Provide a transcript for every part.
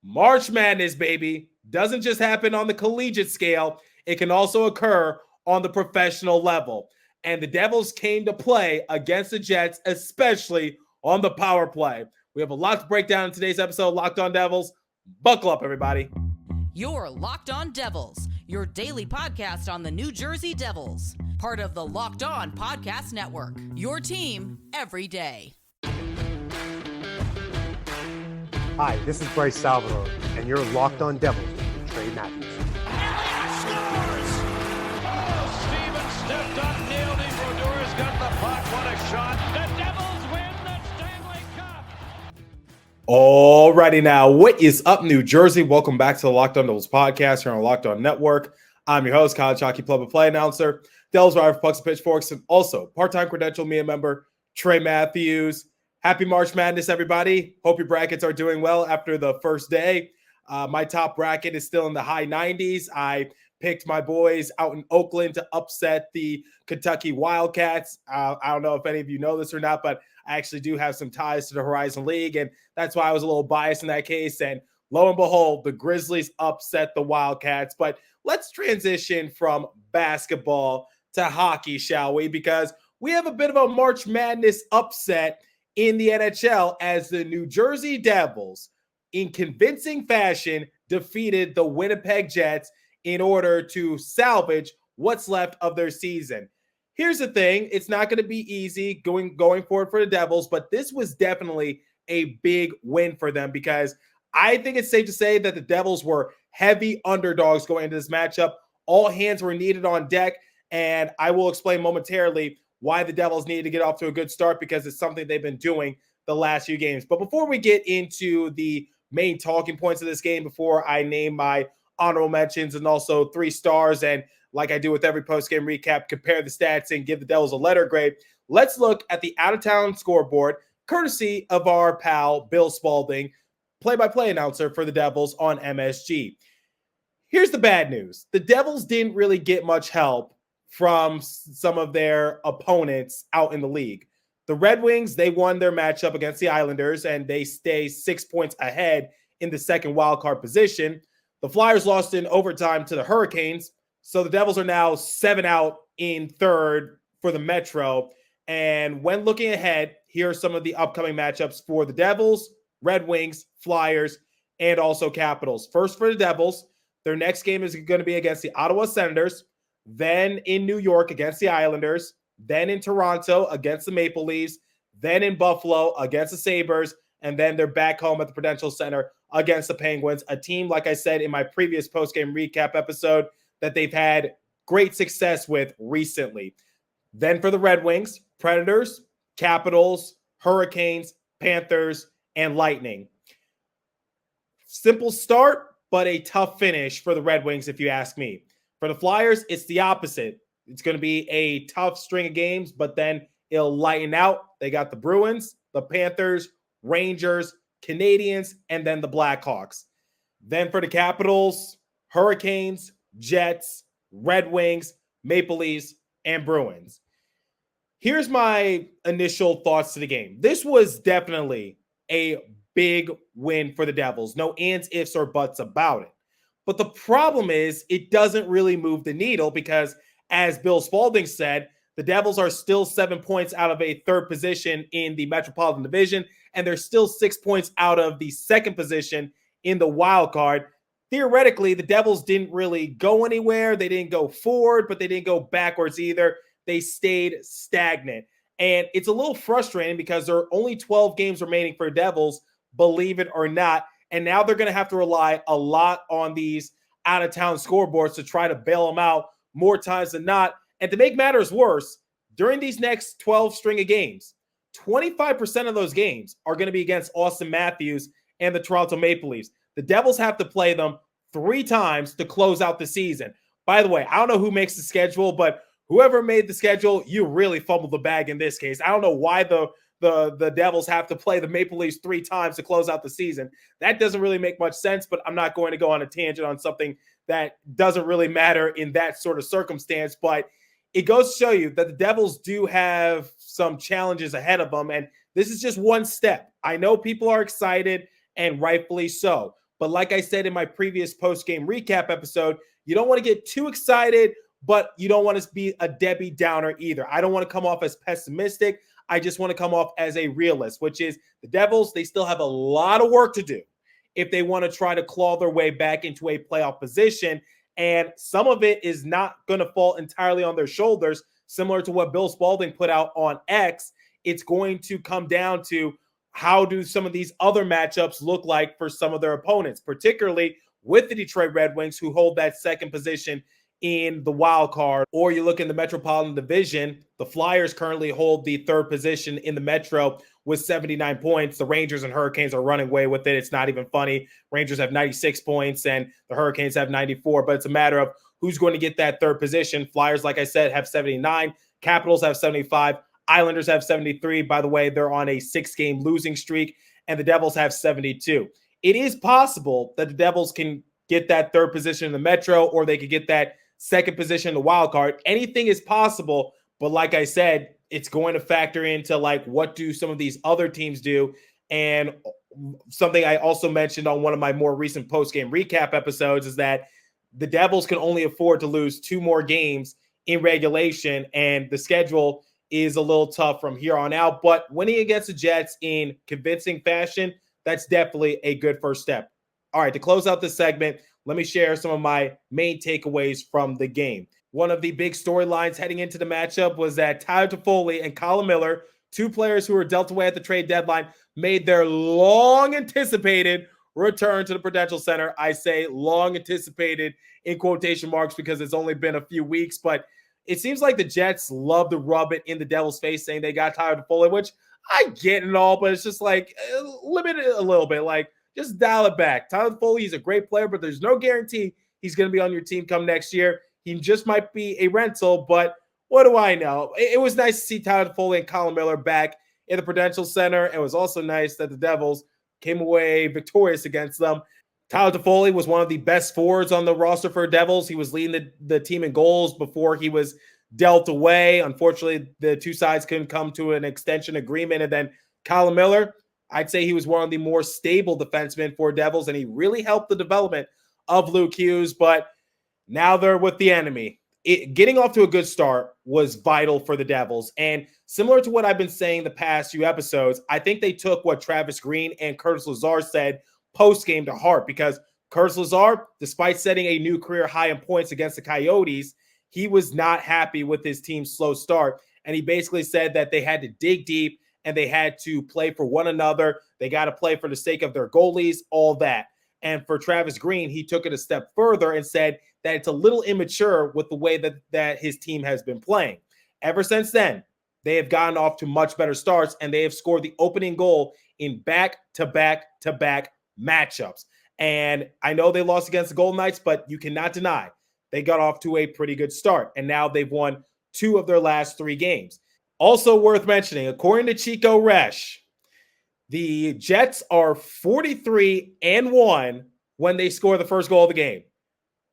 March Madness, baby, doesn't just happen on the collegiate scale. It can also occur on the professional level. And the Devils came to play against the Jets, especially on the power play. We have a lot to break down in today's episode of Locked On Devils. Buckle up, everybody. You're Locked On Devils, your daily podcast on the New Jersey Devils. Part of the Locked On Podcast Network, your team every day. Hi, this is Bryce Salvador, and you're Locked On Devils with Trey Matthews. Scores! Oh, Stevens stepped up, nailed it. Brodor's got the puck. What a shot. The Devils win the Stanley Cup. Alrighty now, what is up, New Jersey? Welcome back to the Locked On Devils podcast here on Locked On Network. I'm your host, college hockey play-by-play announcer, Devils writer for Pucks and Pitchforks, and also part-time Credential media member, Trey Matthews. Happy March Madness, everybody. Hope your brackets are doing well after the first day. My top bracket is still in the high 90s. I picked my boys out in Oakland to upset the Kentucky Wildcats. I don't know if any of you know this or not, but I actually do have some ties to the Horizon League, and that's why I was a little biased in that case. And lo and behold, the Grizzlies upset the Wildcats. But let's transition from basketball to hockey, shall we? Because we have a bit of a March Madness upset in the NHL as the New Jersey Devils, in convincing fashion, defeated the Winnipeg Jets in order to salvage what's left of their season. Here's the thing, it's not going to be easy going forward for the Devils, but this was definitely a big win for them because I think it's safe to say that the Devils were heavy underdogs going into this matchup. All hands were needed on deck, and I will explain momentarily why the Devils needed to get off to a good start because it's something they've been doing the last few games. But before we get into the main talking points of this game, before I name my honorable mentions and also 3 stars, and like I do with every post-game recap, compare the stats and give the Devils a letter grade, let's look at the out-of-town scoreboard, courtesy of our pal Bill Spalding, play-by-play announcer for the Devils on MSG. Here's the bad news. The Devils didn't really get much help from some of their opponents out in the league. The Red Wings, they won their matchup against the Islanders, and they stay 6 points ahead in the second wildcard position. The Flyers lost in overtime to the Hurricanes, so the Devils are now 7 out in third for the Metro. And when looking ahead, here are some of the upcoming matchups for the Devils, Red Wings, Flyers, and also Capitals. First for the Devils, their next game is going to be against the Ottawa Senators, then in New York against the Islanders, then in Toronto against the Maple Leafs, then in Buffalo against the Sabres, and then they're back home at the Prudential Center against the Penguins, a team, like I said in my previous postgame recap episode, that they've had great success with recently. Then for the Red Wings, Predators, Capitals, Hurricanes, Panthers, and Lightning. Simple start, but a tough finish for the Red Wings, if you ask me. For the Flyers, it's the opposite. It's going to be a tough string of games, but then it'll lighten out. They got the Bruins, the Panthers, Rangers, Canadiens, and then the Blackhawks. Then for the Capitals, Hurricanes, Jets, Red Wings, Maple Leafs, and Bruins. Here's my initial thoughts to the game. This was definitely a big win for the Devils. No ands, ifs, or buts about it. But the problem is it doesn't really move the needle because, as Bill Spalding said, the Devils are still 7 points out of a third position in the Metropolitan Division, and they're still 6 points out of the second position in the wild card. Theoretically, the Devils didn't really go anywhere. They didn't go forward, but they didn't go backwards either. They stayed stagnant. And it's a little frustrating because there are only 12 games remaining for Devils, believe it or not. And now they're going to have to rely a lot on these out-of-town scoreboards to try to bail them out more times than not. And to make matters worse, during these next 12 string of games, 25% of those games are going to be against Austin Matthews and the Toronto Maple Leafs. The Devils have to play them 3 times to close out the season. By the way, I don't know who makes the schedule, but whoever made the schedule, you really fumbled the bag in this case. I don't know why the Devils have to play the Maple Leafs 3 times to close out the season. That doesn't really make much sense, but I'm not going to go on a tangent on something that doesn't really matter in that sort of circumstance. But it goes to show you that the Devils do have some challenges ahead of them, and this is just one step. I know people are excited, and rightfully so. But like I said in my previous post-game recap episode, you don't want to get too excited, but you don't want to be a Debbie Downer either. I don't want to come off as pessimistic. I just want to come off as a realist, which is the Devils, they still have a lot of work to do if they want to try to claw their way back into a playoff position. And some of it is not going to fall entirely on their shoulders, similar to what Bill Spalding put out on X. It's going to come down to how do some of these other matchups look like for some of their opponents, particularly with the Detroit Red Wings, who hold that second position in the wild card. Or you look in the Metropolitan Division, the Flyers currently hold the third position in the Metro with 79 points. The Rangers and Hurricanes are running away with it. It's not even funny. Rangers have 96 points and the Hurricanes have 94, but it's a matter of who's going to get that third position. Flyers, like I said, have 79. Capitals have 75. Islanders have 73. By the way, they're on a 6-game losing streak, and the Devils have 72. It is possible that the Devils can get that third position in the Metro, or they could get that second position in the wild card. Anything is possible, but like I said, it's going to factor into like what do some of these other teams do. And something I also mentioned on one of my more recent post-game recap episodes is that the Devils can only afford to lose 2 more games in regulation, and the schedule is a little tough from here on out. But winning against the Jets in convincing fashion, that's definitely a good first step. All right, to close out this segment, let me share some of my main takeaways from the game. One of the big storylines heading into the matchup was that Tyler Toffoli and Colin Miller, 2 players who were dealt away at the trade deadline, made their long-anticipated return to the Prudential Center. I say long-anticipated in quotation marks because it's only been a few weeks, but it seems like the Jets love to rub it in the Devils' face saying they got Tyler Toffoli, which I get and all, but it's just like limit it a little bit. Like, just dial it back. Tyler Toffoli, he's a great player, but there's no guarantee he's going to be on your team come next year. He just might be a rental, but what do I know? It was nice to see Tyler Toffoli and Colin Miller back in the Prudential Center. It was also nice that the Devils came away victorious against them. Tyler Toffoli was one of the best forwards on the roster for Devils. He was leading the team in goals before he was dealt away. Unfortunately, the 2 sides couldn't come to an extension agreement. And then Colin Miller, I'd say he was one of the more stable defensemen for Devils, and he really helped the development of Luke Hughes. But now they're with the enemy. Getting off to a good start was vital for the Devils. And similar to what I've been saying the past few episodes, I think they took what Travis Green and Curtis Lazar said post-game to heart, because Curtis Lazar, despite setting a new career high in points against the Coyotes, he was not happy with his team's slow start. And he basically said that they had to dig deep and they had to play for one another. They got to play for the sake of their goalies, all that. And for Travis Green, he took it a step further and said that it's a little immature with the way that his team has been playing. Ever since then, they have gotten off to much better starts, and they have scored the opening goal in back-to-back-to-back matchups. And I know they lost against the Golden Knights, but you cannot deny they got off to a pretty good start. And now they've won 2 of their last 3 games. Also worth mentioning, according to Chico Resch, the Jets are 43-1 when they score the first goal of the game.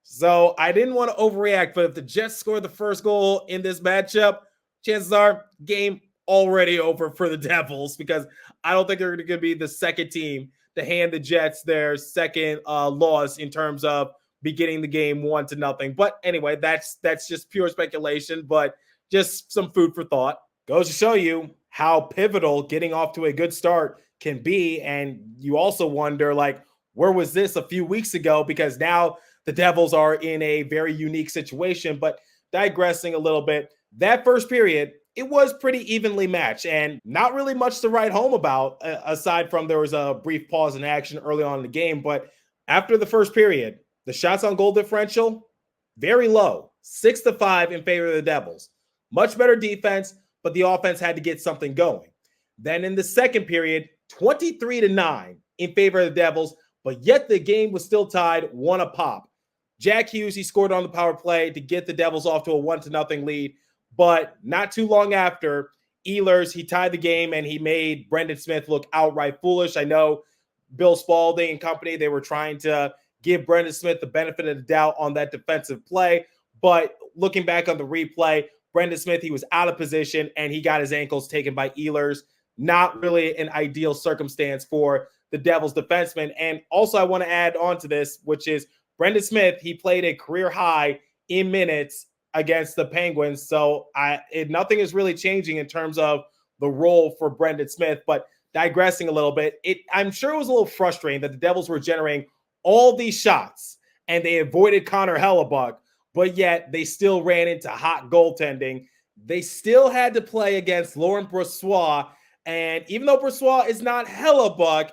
So I didn't want to overreact, but if the Jets score the first goal in this matchup, chances are game already over for the Devils, because I don't think they're going to be the second team to hand the Jets their second loss in terms of beginning the game 1-0. But anyway, that's just pure speculation, but just some food for thought. Goes to show you how pivotal getting off to a good start can be. And you also wonder, like, where was this a few weeks ago? Because now the Devils are in a very unique situation. But digressing a little bit, that first period, it was pretty evenly matched and not really much to write home about, aside from there was a brief pause in action early on in the game. But after the first period, the shots on goal differential, very low, 6-5 in favor of the Devils. Much better defense, but the offense had to get something going. Then in the second period, 23-9 in favor of the Devils, but yet the game was still tied 1 apiece. Jack Hughes, he scored on the power play to get the Devils off to a 1-0 lead, but not too long after, Ehlers, he tied the game and he made Brendan Smith look outright foolish. I know Bill Spalding and company, they were trying to give Brendan Smith the benefit of the doubt on that defensive play, but looking back on the replay, Brendan Smith, he was out of position and he got his ankles taken by Ehlers. Not really an ideal circumstance for the Devils defensemen. And also I want to add on to this, which is Brendan Smith. He played a career high in minutes against the Penguins. So nothing is really changing in terms of the role for Brendan Smith. But digressing a little bit, I'm sure it was a little frustrating that the Devils were generating all these shots and they avoided Connor Hellebuck, but yet they still ran into hot goaltending. They still had to play against Laurent Brossoit. And even though Brossoit is not Hellebuck,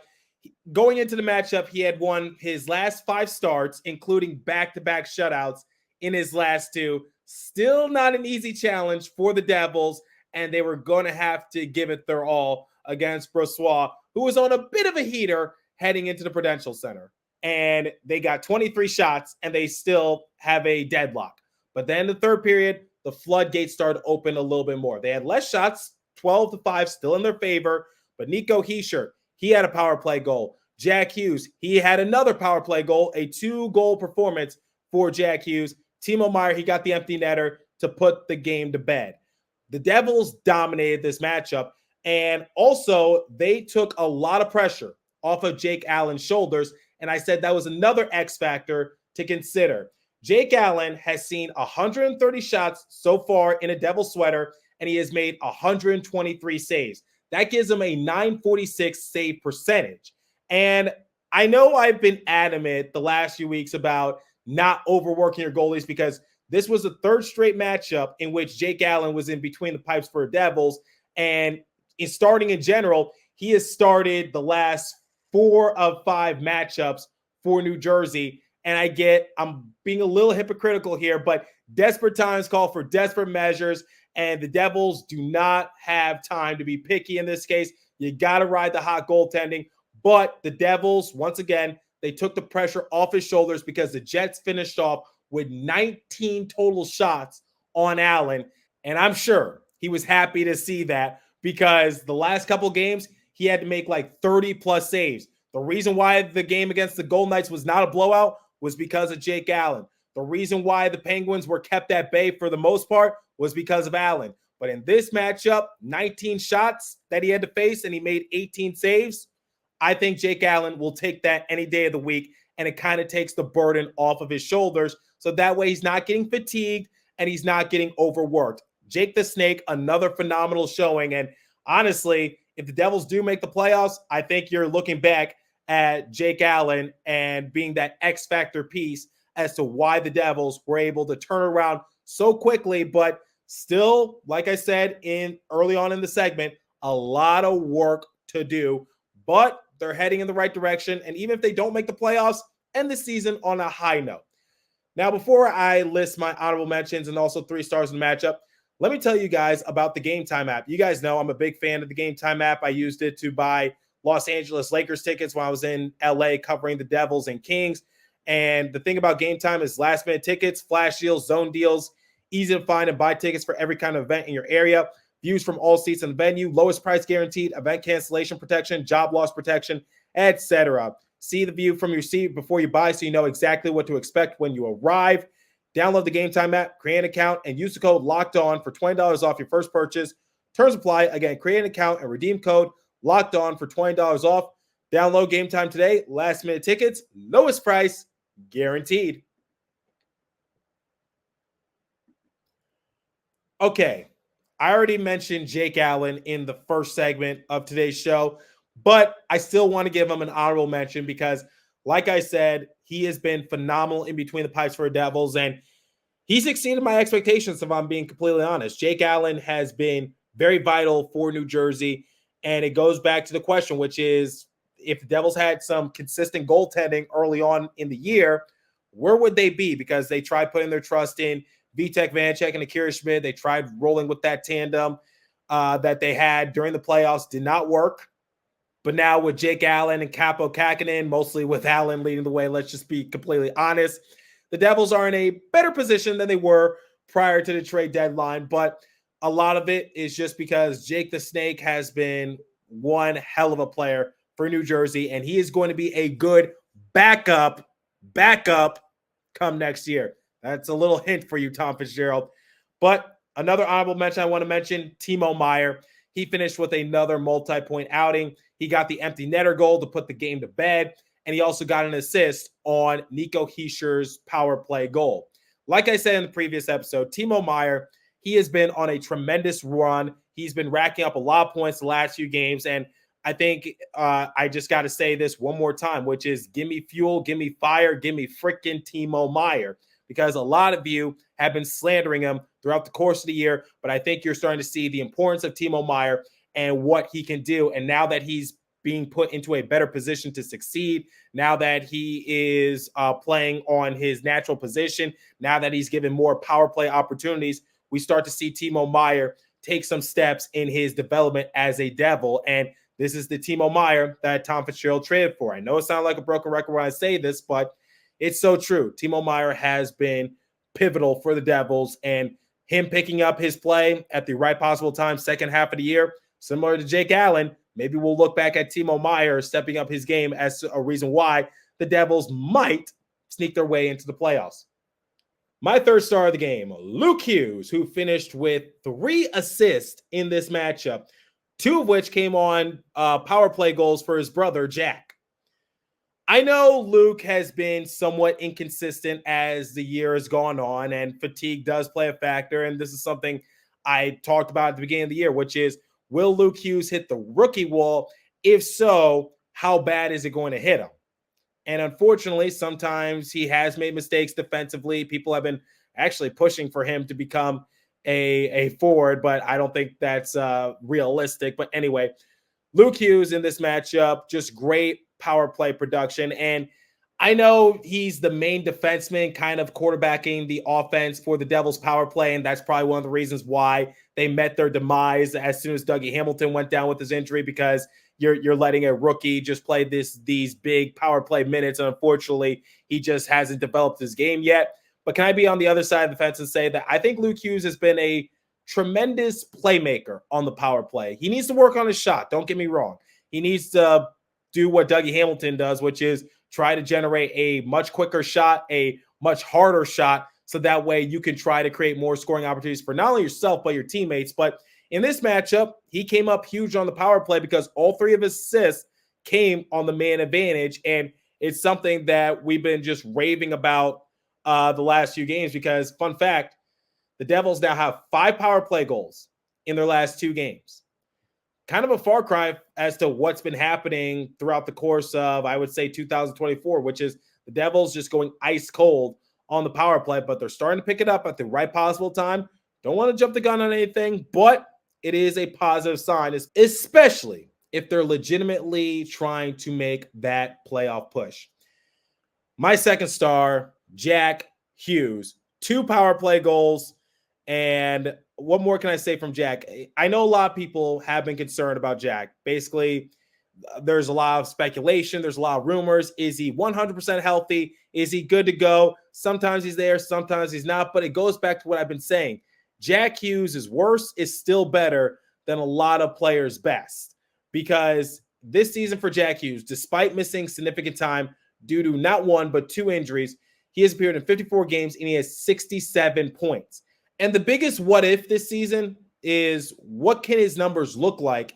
going into the matchup, he had won his last 5 starts, including back-to-back shutouts in his last 2. Still not an easy challenge for the Devils, and they were going to have to give it their all against Brossoit, who was on a bit of a heater heading into the Prudential Center. And they got 23 shots, and they still have a deadlock. But then the third period, the floodgates started to open a little bit more. They had less shots, 12-5, still in their favor. But Nico Hischier, he had a power play goal. Jack Hughes, he had another power play goal, a 2-goal performance for Jack Hughes. Timo Meier, he got the empty netter to put the game to bed. The Devils dominated this matchup, and also they took a lot of pressure off of Jake Allen's shoulders, and I said that was another X factor to consider. Jake Allen has seen 130 shots so far in a Devil sweater, and he has made 123 saves. That gives him a .946 save percentage. And I know I've been adamant the last few weeks about not overworking your goalies because this was the third straight matchup in which Jake Allen was in between the pipes for the Devils. And in starting in general, he has started the last 4 of 5 matchups for New Jersey. And I'm being a little hypocritical here, but desperate times call for desperate measures. And the Devils do not have time to be picky in this case. You got to ride the hot goaltending. But the Devils, once again, they took the pressure off his shoulders because the Jets finished off with 19 total shots on Allen. And I'm sure he was happy to see that because the last couple games, he had to make like 30-plus saves. The reason why the game against the Golden Knights was not a blowout was because of Jake Allen. The reason why the Penguins were kept at bay for the most part was because of Allen. But in this matchup, 19 shots that he had to face and he made 18 saves. I think Jake Allen will take that any day of the week, and it kind of takes the burden off of his shoulders. So that way he's not getting fatigued and he's not getting overworked. Jake the Snake, another phenomenal showing. And honestly, if the Devils do make the playoffs, I think you're looking back at Jake Allen and being that X factor piece as to why the Devils were able to turn around so quickly, but still, like I said early on in the segment, a lot of work to do, but they're heading in the right direction. And even if they don't make the playoffs, end the season on a high note. Now, before I list my honorable mentions and also 3 stars in the matchup, let me tell you guys about the Game Time app. You guys know I'm a big fan of the Game Time app. I used it to buy Los Angeles Lakers tickets when I was in LA covering the Devils and Kings. And the thing about Game Time is last minute tickets, flash deals, zone deals, easy to find and buy tickets for every kind of event in your area. Views from all seats in the venue, lowest price guaranteed, event cancellation protection, job loss protection, etc. See the view from your seat before you buy so you know exactly what to expect when you arrive. Download the Game Time app, create an account, and use the code LOCKEDON for $20 off your first purchase. Terms apply. Again, create an account and redeem code LOCKEDON for $20 off. Download Game Time today. Last minute tickets, lowest price guaranteed. Okay, I already mentioned Jake Allen in the first segment of today's show, but I still want to give him an honorable mention because, like I said, he has been phenomenal in between the pipes for the Devils, and he's exceeded my expectations, if I'm being completely honest. Jake Allen has been very vital for New Jersey, and it goes back to the question, which is, if the Devils had some consistent goaltending early on in the year, where would they be? Because they tried putting their trust in Vitek Vanecek and Akira Schmid. They tried rolling with that tandem that they had during the playoffs. Did not work. But now with Jake Allen and Capo Kakinen, mostly with Allen leading the way, let's just be completely honest, the Devils are in a better position than they were prior to the trade deadline. But a lot of it is just because Jake the Snake has been one hell of a player for New Jersey, and he is going to be a good backup come next year. That's a little hint for you, Tom Fitzgerald. But another honorable mention I want to mention, Timo Meier. he finished with another multi-point outing. He got the empty netter goal to put the game to bed, and he also got an assist on Nico Hischier's power play goal. Like I said in the previous episode, Timo Meier, he has been on a tremendous run. He's been racking up a lot of points the last few games, and I think I just got to say this one more time, which is give me fuel, give me fire, give me freaking Timo Meier, because a lot of you have been slandering him throughout the course of the year, but I think you're starting to see the importance of Timo Meier and what he can do. And now that he's being put into a better position to succeed, now that he is playing on his natural position, now that he's given more power play opportunities, we start to see Timo Meier take some steps in his development as a Devil. And this is the Timo Meier that Tom Fitzgerald traded for. I know it sounds like a broken record when I say this, but it's so true. Timo Meier has been pivotal for the Devils, and him picking up his play at the right possible time, second half of the year, similar to Jake Allen, maybe we'll look back at Timo Meier stepping up his game as a reason why the Devils might sneak their way into the playoffs. My third star of the game, Luke Hughes, who finished with 3 assists in this matchup, 2 of which came on power play goals for his brother, Jack. I know Luke has been somewhat inconsistent as the year has gone on, and fatigue does play a factor, and this is something I talked about at the beginning of the year, which is, will Luke Hughes hit the rookie wall? If so, how bad is it going to hit him? And unfortunately, sometimes he has made mistakes defensively. People have been actually pushing for him to become a forward, but I don't think that's realistic. But anyway, Luke Hughes in this matchup, just great power play production. And I know he's the main defenseman kind of quarterbacking the offense for the Devils power play, and that's probably one of the reasons why they met their demise as soon as Dougie Hamilton went down with his injury, because you're letting a rookie just play these big power play minutes, and unfortunately, he just hasn't developed his game yet. But can I be on the other side of the fence and say that I think Luke Hughes has been a tremendous playmaker on the power play. He needs to work on his shot, don't get me wrong. He needs to do what Dougie Hamilton does, which is try to generate a much quicker shot, a much harder shot, so that way you can try to create more scoring opportunities for not only yourself, but your teammates. But in this matchup, he came up huge on the power play because all 3 of his assists came on the man advantage. And it's something that we've been just raving about the last few games, because fun fact, the Devils now have 5 power play goals in their last 2 games. Kind of a far cry as to what's been happening throughout the course of, I would say, 2024, which is the Devils just going ice cold on the power play, but they're starting to pick it up at the right possible time. Don't want to jump the gun on anything, but it is a positive sign, especially if they're legitimately trying to make that playoff push. My second star, Jack Hughes, 2 power play goals. And what more can I say from Jack? I know a lot of people have been concerned about Jack. Basically, there's a lot of speculation. There's a lot of rumors. Is he 100% healthy? Is he good to go? Sometimes he's there, sometimes he's not. But it goes back to what I've been saying. Jack Hughes' worst is still better than a lot of players' best. Because this season for Jack Hughes, despite missing significant time due to not 1 but 2 injuries, he has appeared in 54 games and he has 67 points. And the biggest what if this season is, what can his numbers look like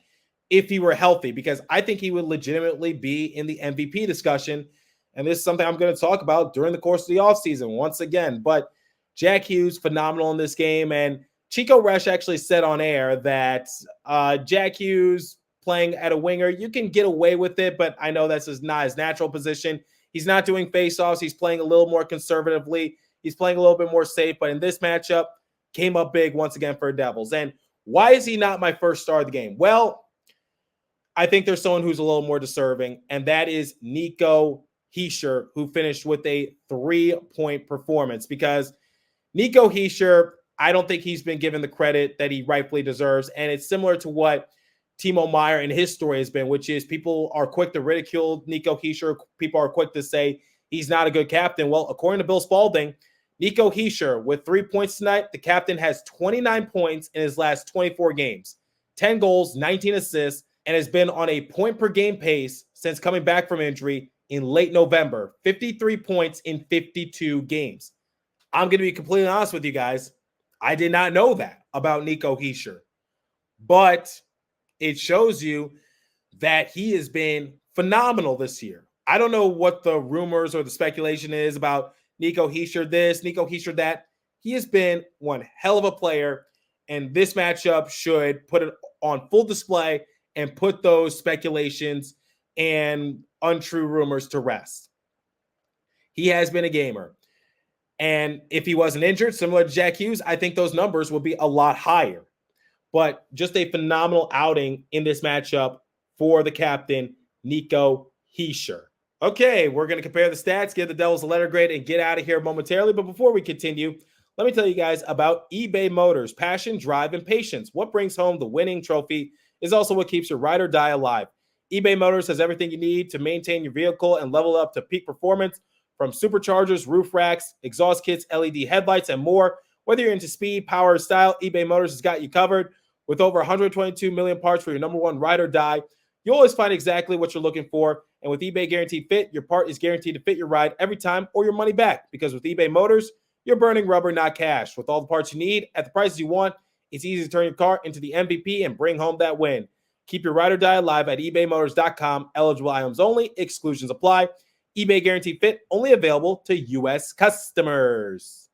if he were healthy? Because I think he would legitimately be in the MVP discussion. And this is something I'm going to talk about during the course of the offseason once again. But Jack Hughes, phenomenal in this game. And Chico Resch actually said on air that Jack Hughes playing at a winger, you can get away with it, but I know that's not his natural position. He's not doing faceoffs. He's playing a little more conservatively. He's playing a little bit more safe. But in this matchup, came up big once again for Devils. And why is he not my first star of the game? Well, I think there's someone who's a little more deserving, and that is Nico Hischier, who finished with a 3-point performance. Because Nico Hischier, I don't think he's been given the credit that he rightfully deserves. And it's similar to what Timo Meier and his story has been, which is people are quick to ridicule Nico Hischier. People are quick to say he's not a good captain. Well, according to Bill Spalding, Nico Hischier, with 3 points tonight, the captain has 29 points in his last 24 games, 10 goals, 19 assists, and has been on a point-per-game pace since coming back from injury in late November, 53 points in 52 games. I'm going to be completely honest with you guys. I did not know that about Nico Hischier. But it shows you that he has been phenomenal this year. I don't know what the rumors or the speculation is about Nico Hischier this, Nico Hischier that. He has been one hell of a player, and this matchup should put it on full display and put those speculations and untrue rumors to rest. He has been a gamer. And if he wasn't injured, similar to Jack Hughes, I think those numbers would be a lot higher. But just a phenomenal outing in this matchup for the captain, Nico Hischier. Okay, we're going to compare the stats, give the Devils a letter grade, and get out of here momentarily. But before we continue, let me tell you guys about eBay Motors. Passion, drive, and patience. What brings home the winning trophy is also what keeps your ride or die alive. eBay Motors has everything you need to maintain your vehicle and level up to peak performance, from superchargers, roof racks, exhaust kits, LED headlights, and more. Whether you're into speed, power, or style, eBay Motors has got you covered. With over 122 million parts for your number one ride or die, you always find exactly what you're looking for. And with eBay Guaranteed Fit, your part is guaranteed to fit your ride every time or your money back. Because with eBay Motors, you're burning rubber, not cash. With all the parts you need at the prices you want, it's easy to turn your car into the MVP and bring home that win. Keep your ride or die alive at ebaymotors.com. Eligible items only. Exclusions apply. eBay Guaranteed Fit only available to U.S. customers.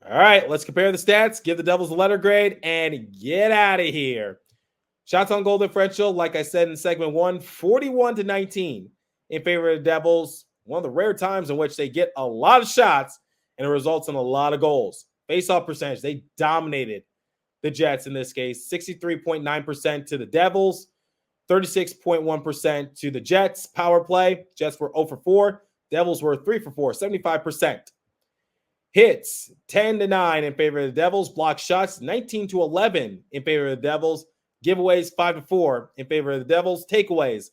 All right, let's compare the stats, give the Devils a letter grade, and get out of here. Shots on goal differential, like I said in segment 1, 41-19 in favor of the Devils. One of the rare times in which they get a lot of shots and it results in a lot of goals. Face-off percentage, they dominated the Jets in this case. 63.9% to the Devils, 36.1% to the Jets. Power play, Jets were 0 for 4. Devils were 3 for 4, 75%. Hits, 10-9 in favor of the Devils. Block shots, 19-11 in favor of the Devils. Giveaways, 5-4 in favor of the Devils. Takeaways,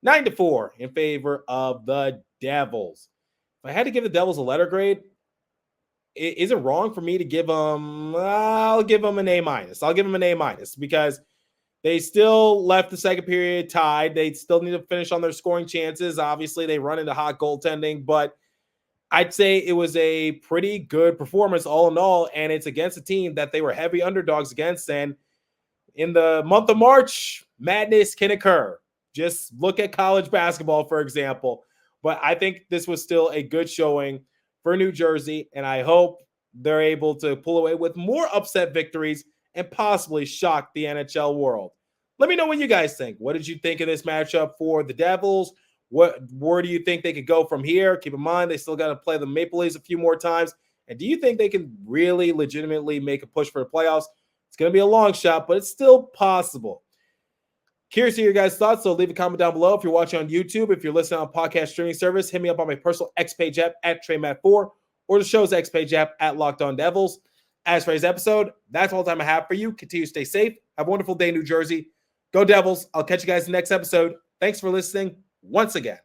9-4 in favor of the Devils. If I had to give the Devils a letter grade, is it wrong for me to give them? I'll give them an A-. I'll give them an A- because they still left the second period tied. They still need to finish on their scoring chances. Obviously, they run into hot goaltending, but I'd say it was a pretty good performance all in all, and it's against a team that they were heavy underdogs against. And in the month of March, madness can occur. Just look at college basketball, for example. But I think this was still a good showing for New Jersey, and I hope they're able to pull away with more upset victories and possibly shock the NHL world. Let me know what you guys think. What did you think of this matchup for the Devils? Where do you think they could go from here? Keep in mind, they still got to play the Maple Leafs a few more times. And do you think they can really legitimately make a push for the playoffs? It's going to be a long shot, but it's still possible. Curious to hear your guys' thoughts, so leave a comment down below. If you're watching on YouTube, if you're listening on podcast streaming service, hit me up on my personal X page app at TreyMatt4 or the show's X page app at Locked On Devils. As for today's episode, that's all the time I have for you. Continue to stay safe. Have a wonderful day, New Jersey. Go Devils. I'll catch you guys in the next episode. Thanks for listening once again.